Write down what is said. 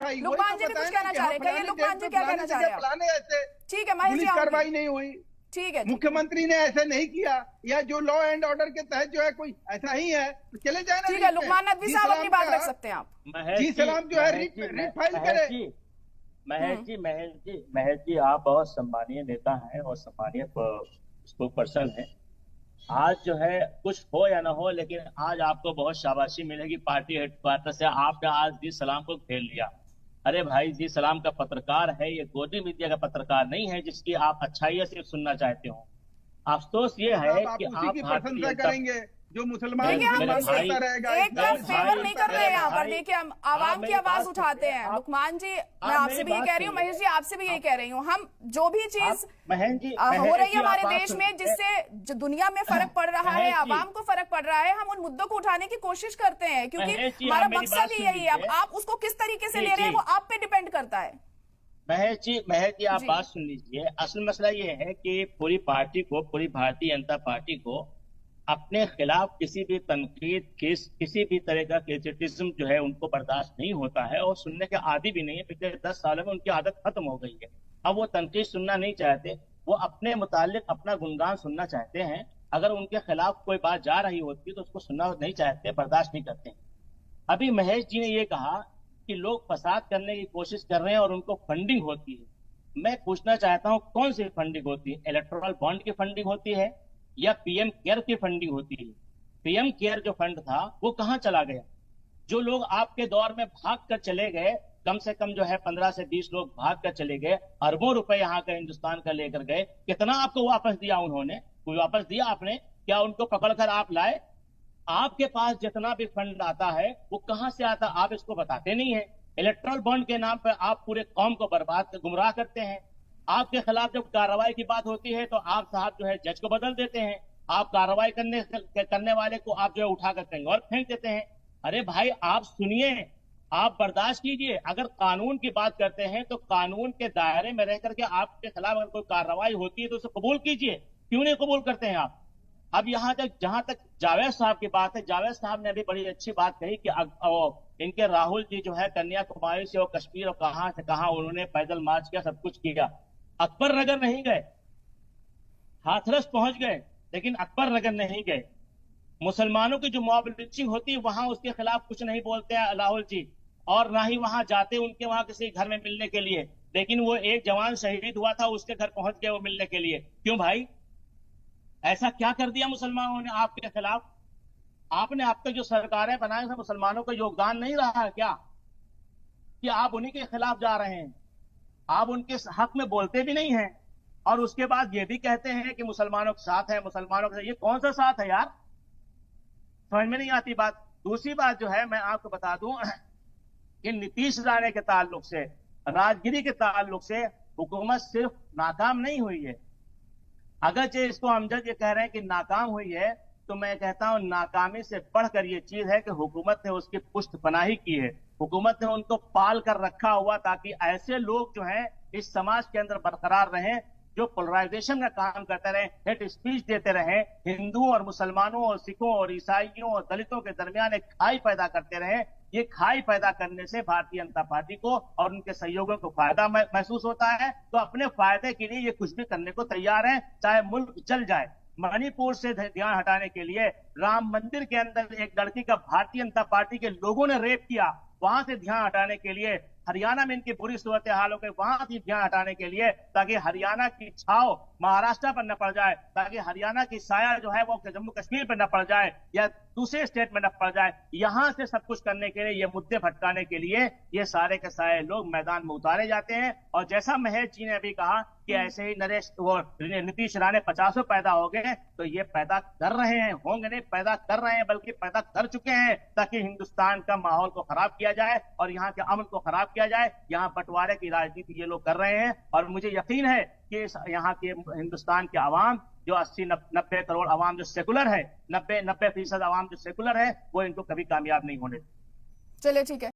लुकमान जी भी कुछ कहना चाह रहे हैं, कहिए लुकमान जी क्या कहना चाह रहे हैं? ऐसे ठीक है महेश जी, कार्रवाई नहीं हुई, ठीक है, मुख्यमंत्री ने ऐसे नहीं किया, या जो लॉ एंड ऑर्डर के तहत जो है कोई ऐसा ही है तो चले जाए ना। ठीक है लुकमान नदवी साहब अपनी बात रख सकते हैं आप। जी सलाम जो है रिट फाइल करे। महेश जी आप बहुत सम्मानीय नेता हैं और सम्मानीय स्पोक पर्सन है। आज जो है कुछ हो या ना हो, लेकिन आज आपको बहुत शाबाशी मिलेगी पार्टी हेडक्वार्टर से। आपने आज जी सलाम को घेर लिया। अरे भाई, जी सलाम का पत्रकार है, ये गोदी मीडिया का पत्रकार नहीं है जिसकी आप अच्छाइयाँ सिर्फ सुनना चाहते हो। अफसोस ये है कि उसी की प्रशंसा करेंगे जो मुसलमान रहेगा। एक तरफ फेवर नहीं कर रहे हैं यहाँ पर, देखिए हम आवाम की आवाज उठाते हैं। लुकमान जी मैं आपसे भी ये कह रही हूँ, महेश जी आपसे भी यही कह रही हूँ, हम जो भी चीज हो रही है हमारे देश में जिससे जो दुनिया में फर्क पड़ रहा है, आवाम को फर्क पड़ रहा है, हम उन मुद्दों को उठाने की कोशिश करते हैं क्योंकि हमारा मकसद ही यही है। अब आप उसको किस तरीके से ले रहे हैं वो आप पे डिपेंड करता है। महेश जी आप बात सुन लीजिए। असल मसला ये है कि पूरी पार्टी को, पूरी भारतीय जनता पार्टी को अपने खिलाफ किसी भी तनकीद, किसी भी तरह का क्रिटिसिज्म जो है उनको बर्दाश्त नहीं होता है और सुनने के आदी भी नहीं है। पिछले 10 सालों में उनकी आदत खत्म हो गई है। अब वो तनकीद सुनना नहीं चाहते, वो अपने मुतालिक अपना गुणगान सुनना चाहते हैं। अगर उनके खिलाफ कोई बात जा रही होती है तो उसको सुनना नहीं चाहते, बर्दाश्त नहीं करते। अभी महेश जी ने ये कहा कि लोग फसाद करने की कोशिश कर रहे हैं और उनको फंडिंग होती है। मैं पूछना चाहता हूं कौन सी फंडिंग होती है? इलेक्टोरल बॉन्ड की फंडिंग होती है या पीएम केयर की फंडिंग होती है? पीएम केयर जो फंड था वो कहां चला गया? जो लोग आपके दौर में भाग कर चले गए, कम से कम जो है 15 से 20 लोग भाग कर चले गए, अरबों रुपए यहाँ का हिंदुस्तान का लेकर गए, कितना आपको वापस दिया उन्होंने? कोई वापस दिया आपने? क्या उनको पकड़कर आप लाए? आपके पास जितना भी फंड आता है वो कहां से आता, आप इसको बताते नहीं है। इलेक्ट्रल बॉन्ड के नाम पर आप पूरे कौम को बर्बाद, गुमराह करते हैं। आपके खिलाफ जब कार्रवाई की बात होती है तो आप साहब जो है जज को बदल देते हैं। आप कार्रवाई करने वाले को आप जो है उठाकर कहीं और फेंक देते हैं। अरे भाई आप सुनिए, आप बर्दाश्त कीजिए। अगर कानून की बात करते हैं तो कानून के दायरे में रह करके आपके खिलाफ अगर कोई कार्रवाई होती है तो उसे कबूल कीजिए। क्यों नहीं कबूल करते हैं आप? अब जहां तक जावेद साहब की बात है, जावेद साहब ने अभी बड़ी अच्छी बात कही कि इनके राहुल जी जो है कन्याकुमारी से और कश्मीर और कहां से कहां उन्होंने पैदल मार्च किया, सब कुछ किया। अकबर नगर नहीं गए, हाथरस पहुंच गए, लेकिन अकबर नगर नहीं गए। मुसलमानों की जो मॉब लिंचिंग होती है वहां उसके खिलाफ कुछ नहीं बोलते हैं राहुल जी, और ना ही वहां जाते उनके वहां किसी घर में मिलने के लिए। लेकिन वो एक जवान शहीद हुआ था, उसके घर पहुंच गए वो मिलने के लिए। क्यों भाई, ऐसा क्या कर दिया मुसलमानों ने आपके खिलाफ? आपने अब तक जो सरकारें बनाई उसमें मुसलमानों का योगदान नहीं रहा है क्या? कि आप उन्हीं के खिलाफ जा रहे हैं, आप उनके हक में बोलते भी नहीं हैं और उसके बाद ये भी कहते हैं कि मुसलमानों के साथ है, मुसलमानों के साथ। ये कौन सा साथ है यार? समझ में नहीं आती बात। दूसरी बात जो है मैं आपको बता दूं कि नीतीश राणे के ताल्लुक से, राजगिरी के ताल्लुक से हुकूमत सिर्फ नाकाम नहीं हुई है। अगर इसको अमजद ये कह रहे हैं कि नाकाम हुई है, तो मैं कहता हूं नाकामी से बढ़कर ये चीज है कि हुकूमत ने उसकी पुष्टपनाही की है। हुकूमत ने उनको पाल कर रखा हुआ ताकि ऐसे लोग जो हैं इस समाज के अंदर बरकरार रहें, जो पोलराइजेशन का काम करते रहे, हेट स्पीच देते रहे, हिंदुओं और मुसलमानों और सिखों और ईसाइयों और दलितों के दरमियान एक खाई पैदा करते रहे। ये खाई पैदा करने से भारतीय जनता पार्टी को और उनके सहयोगियों को फायदा महसूस होता है, तो अपने फायदे के लिए ये कुछ भी करने को तैयार है, चाहे मुल्क जल जाए। मणिपुर से ध्यान हटाने के लिए, राम मंदिर के अंदर एक लड़की का भारतीय जनता पार्टी के लोगों ने रेप किया, वहां से ध्यान हटाने के लिए, हरियाणा में इनकी बुरी सूरत हाल हो गई, वहां से ध्यान हटाने के लिए, ताकि हरियाणा की छाव महाराष्ट्र पर न पड़ जाए, ताकि हरियाणा की साया जो है वो जम्मू कश्मीर पर न पड़ जाए या दूसरे स्टेट में न पड़ जाए। यहां से सब कुछ करने के लिए, ये मुद्दे भटकाने के लिए ये सारे के सारे लोग मैदान में उतारे जाते हैं। और जैसा महेश जी ने अभी कहा कि ऐसे ही नीतीश राणे 50 पैदा हो गए, तो ये पैदा कर रहे हैं, होंगे नहीं पैदा कर रहे हैं, बल्कि पैदा कर चुके हैं, ताकि हिंदुस्तान का माहौल को खराब किया जाए और यहाँ के अमन को खराब किया जाए। यहाँ बंटवारे की राजनीति ये लोग कर रहे हैं और मुझे यकीन है कि यहाँ के हिंदुस्तान के आवाम जो 80-90 करोड़ आवाम जो सेकुलर है, 90% आवाम जो सेकुलर है, वो इनको कभी कामयाब नहीं होने। चलिए ठीक है।